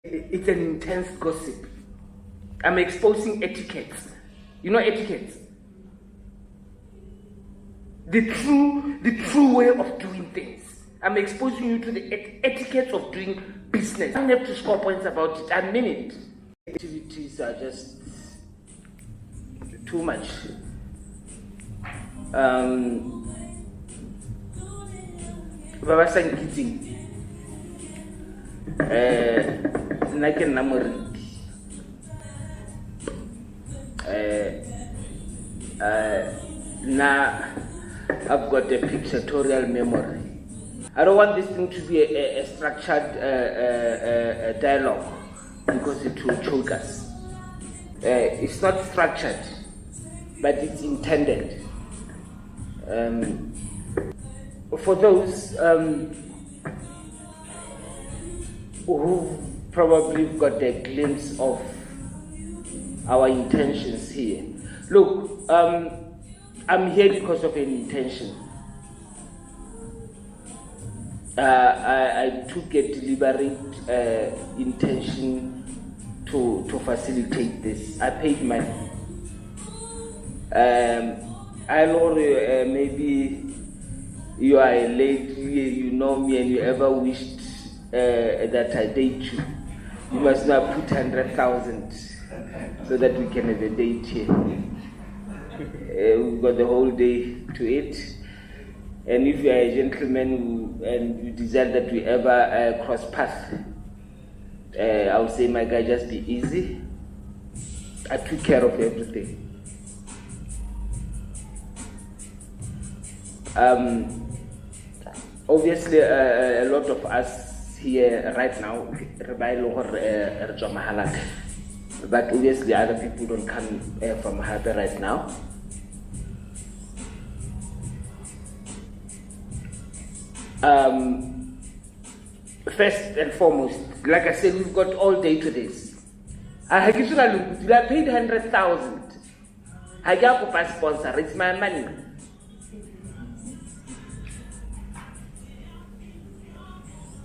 It's an intense gossip. I'm exposing etiquettes. You know etiquettes? The true way of doing things. I'm exposing you to the etiquettes of doing business. I don't have to score points about it. I mean it. Activities are just too much. Baba sang kidding. Like a number. Now I've got a pictorial memory. I don't want this thing to be a structured dialogue because it will choke us. It's not structured, but it's intended. For those who probably got a glimpse of our intentions here. Look, I'm here because of an intention. I took a deliberate intention to facilitate this. I paid money. I know maybe you are a lady, you know me, and you ever wished that I date you. You must now put 100,000 so that we can have a date here. We've got the whole day to it. And if you are a gentleman and you desire that we ever cross paths, I would say, my guy, just be easy. I took care of everything. Obviously, a lot of us here right now, but obviously other people don't come from Harper right now. First and foremost, like I said, we've got all day to this. I paid 100,000. I got a sponsor, it's my money.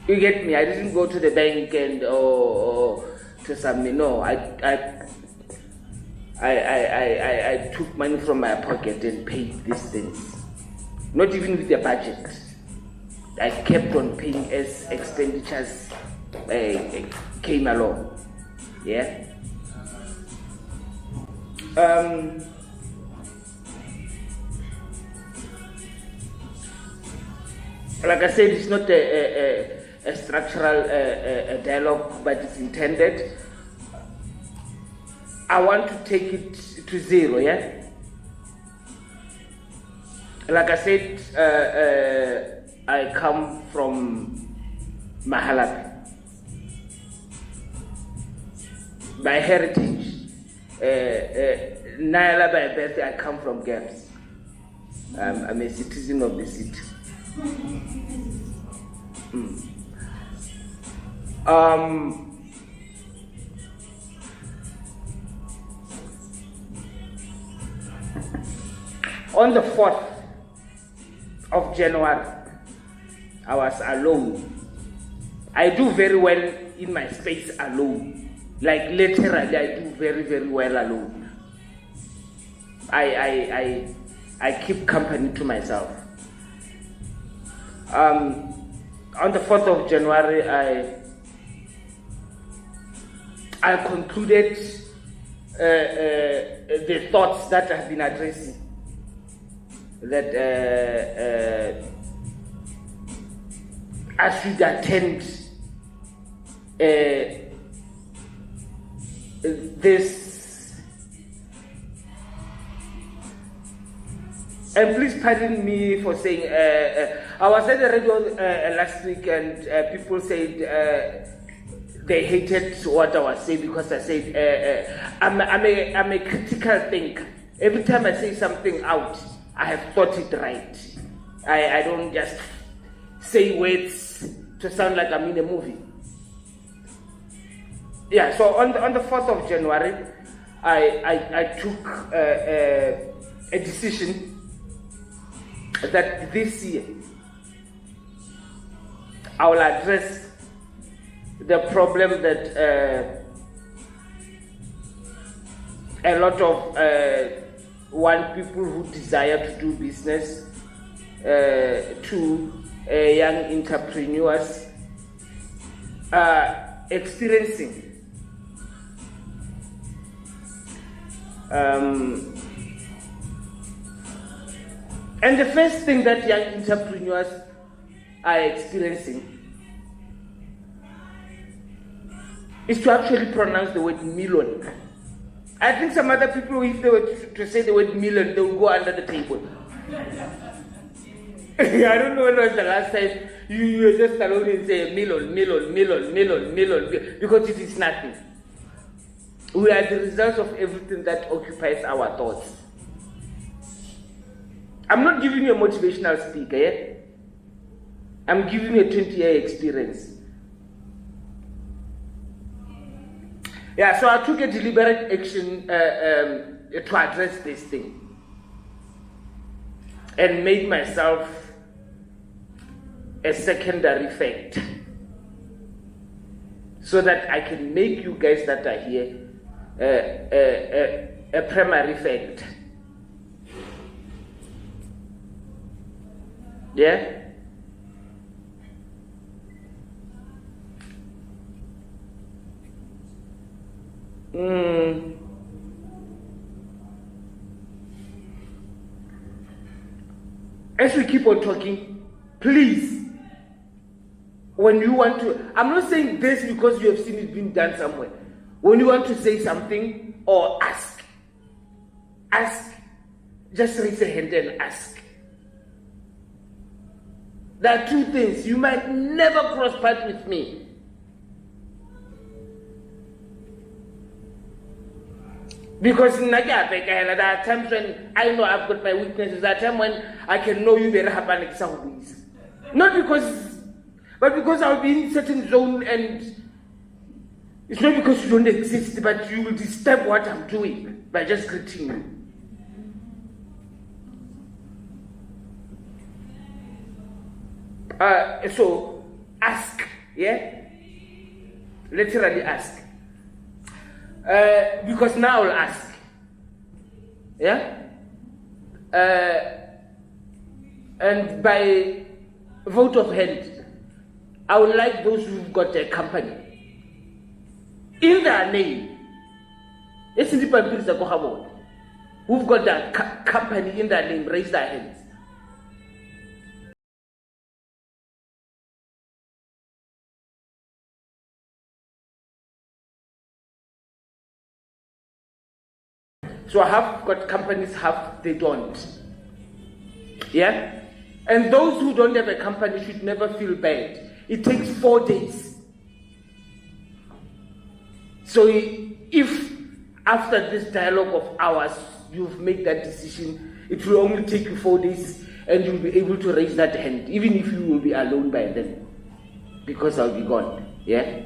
You get me? I didn't go to the bank and or to some, no. I took money from my pocket and paid these things. Not even with the budget. I kept on paying as expenditures came along. Yeah. Like I said, it's not a structural dialogue, but it's intended. I want to take it to zero, yeah? Like I said, I come from Mahalapi. By heritage, Naila by birth, I come from Gaps. I'm a citizen of the city. On the 4th of January, I was alone. I do very well in my space alone. Like literally, I do very, very well alone. I keep company to myself. On the 4th of January, I concluded the thoughts that I've been addressing. That I should attend this. And please pardon me for saying, I was at the radio last week and people said they hated what I was saying because I said I'm a critical thinker. Every time I say something out, I have thought it right. I don't just say words to sound like I'm in a movie. Yeah, so on the 4th of January, I took a decision that this year I will address the problem that a lot of people who desire to do business, to young entrepreneurs are experiencing. And the first thing that young entrepreneurs are experiencing is to actually pronounce the word million. I think some other people, if they were to say the word million, they will go under the table. I don't know when was the last time you were just alone and say million, because it is nothing. We are the result of everything that occupies our thoughts. I'm not giving you a motivational speaker, yeah? I'm giving you a 20-year experience. Yeah, so I took a deliberate action to address this thing and made myself a secondary fact so that I can make you guys that are here a primary fact. Yeah? As we keep on talking, please, when you want to, I'm not saying this because you have seen it being done somewhere. When you want to say something or ask, just raise a hand and ask. There are two things. You might never cross paths with me. Because there are times when I know I've got my weaknesses. There are times when I can know you better have an example. Not because, but because I'll be in a certain zone, and it's not because you don't exist, but you will disturb what I'm doing by just greeting you. So ask, yeah? Literally ask. Because now I'll ask. Yeah? And by vote of hand, I would like those who've got a company in their name. It's in the who've got that company in their name, raise their hands. So I have got companies, half they don't. Yeah? And those who don't have a company should never feel bad. It takes 4 days. So if after this dialogue of ours, you've made that decision, it will only take you 4 days and you'll be able to raise that hand, even if you will be alone by then, because I'll be gone. Yeah?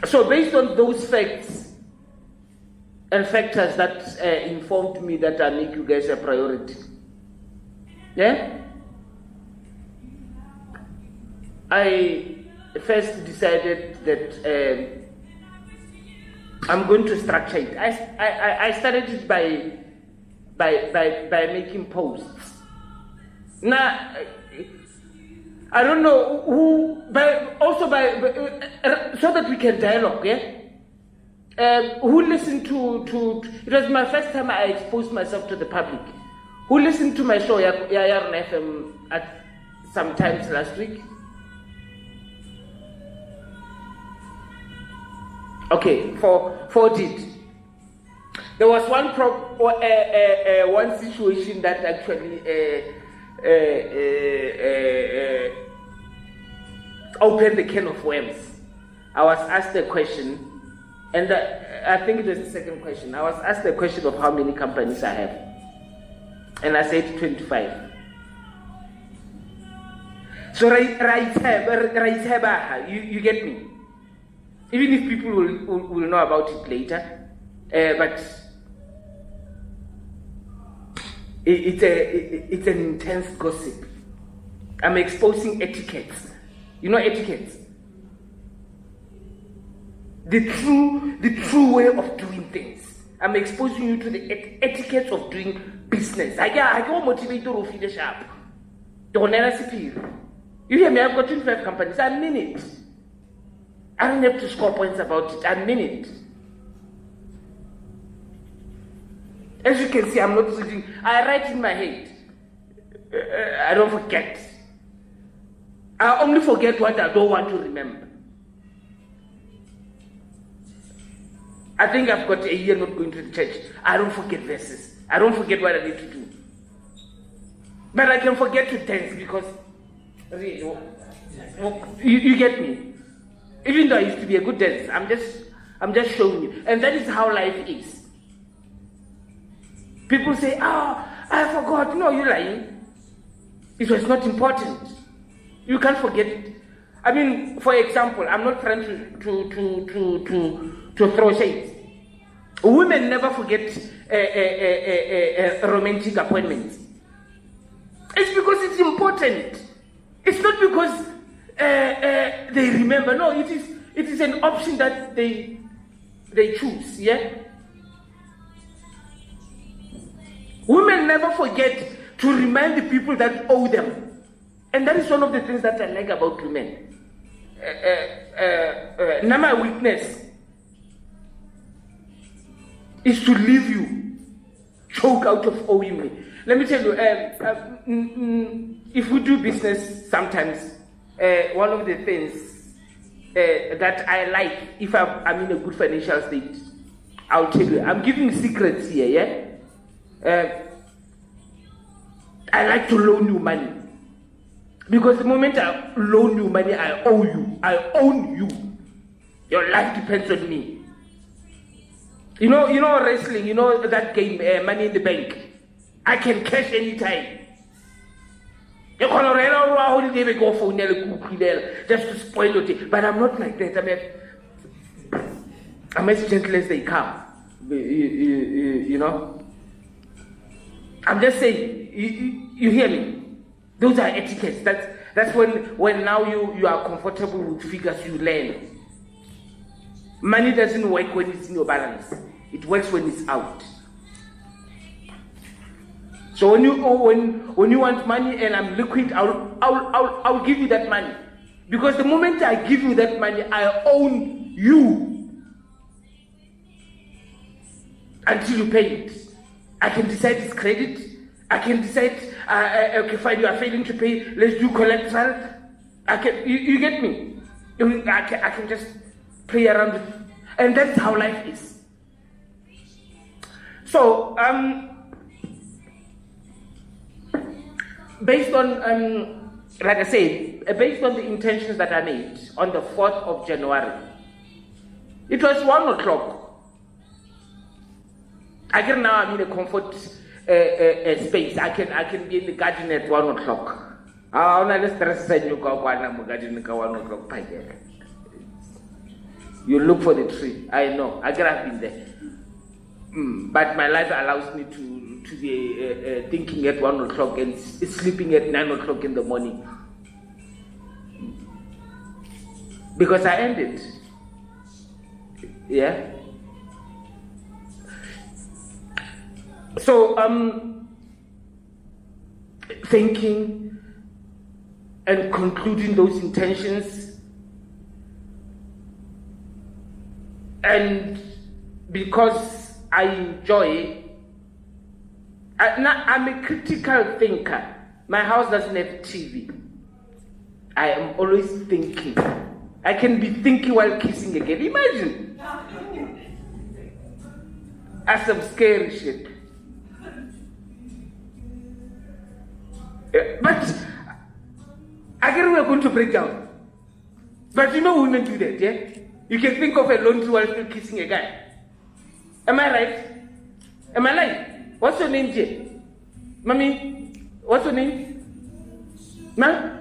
So based on those facts and factors that informed me that I make you guys a priority, yeah, I first decided that I'm going to structure it. I started it by making posts. Now, I don't know who, but also so that we can dialogue, yeah? Who listened to, it was my first time I exposed myself to the public. Who listened to my show, Yayar FM, at sometimes last week? Okay, four did. There was one situation that actually opened the can of worms. I was asked a question, and I think it was the second question. I was asked the question of how many companies I have, and I said 25. So you get me? Even if people will know about it later, but it's an intense gossip. I'm exposing etiquettes. You know etiquettes? The true way of doing things. I'm exposing you to the etiquette of doing business. I go motivate to finish sharp. Don't you hear me? I've got 25 companies. I mean it. I don't have to score points about it. I mean it. As you can see, I'm not reading. I write in my head. I don't forget. I only forget what I don't want to remember. I think I've got a year not going to the church. I don't forget verses. I don't forget what I need to do. But I can forget to dance because you get me. Even though I used to be a good dancer, I'm just showing you. And that is how life is. People say, I forgot. No, you're lying. It was not important. You can't forget it. I mean, for example, I'm not trying to throw shades. Women never forget romantic appointments. It's because it's important. It's not because they remember. No, it is an option that they choose. Yeah. Women never forget to remind the people that owe them, and that is one of the things that I like about women. Now my weakness is to leave you choke out of owing me. Let me tell you, if we do business sometimes, one of the things that I like, if I'm in a good financial state, I'll tell you, I'm giving secrets here, yeah? I like to loan you money. Because the moment I loan you money, I owe you. I own you. Your life depends on me. You know wrestling, you know that game, Money in the Bank. I can cash anytime. Just to spoil it. But I'm not like that. I'm as gentle as they come. You know? I'm just saying, you hear me? Those are etiquettes. That's when now you are comfortable with figures you learn. Money doesn't work when it's in your balance. It works when it's out. So when you want money and I'm liquid, I'll give you that money. Because the moment I give you that money, I own you until you pay it. I can decide it's credit. I can decide, okay, fine, you are failing to pay, let's do collateral. You get me? I can just play around with it. And that's how life is. So, based on, like I said, based on the intentions that I made on the 4th of January, it was 1 o'clock. Again, now I'm in a comfort space. I can be in the garden at 1 o'clock. You look for the tree. I know. I could have been there. But my life allows me to be thinking at 1 o'clock and sleeping at 9 o'clock in the morning. Because I ended. Yeah. So, thinking and concluding those intentions, and because I enjoy, I'm a critical thinker. My house doesn't have TV. I am always thinking. I can be thinking while kissing again. Imagine. That's some scary shit. But again, we're going to break down. But you know women do that, yeah? You can think of a laundry while still kissing a guy. Am I right? Am I right? What's your name, Jay? Mommy, what's your name? Ma?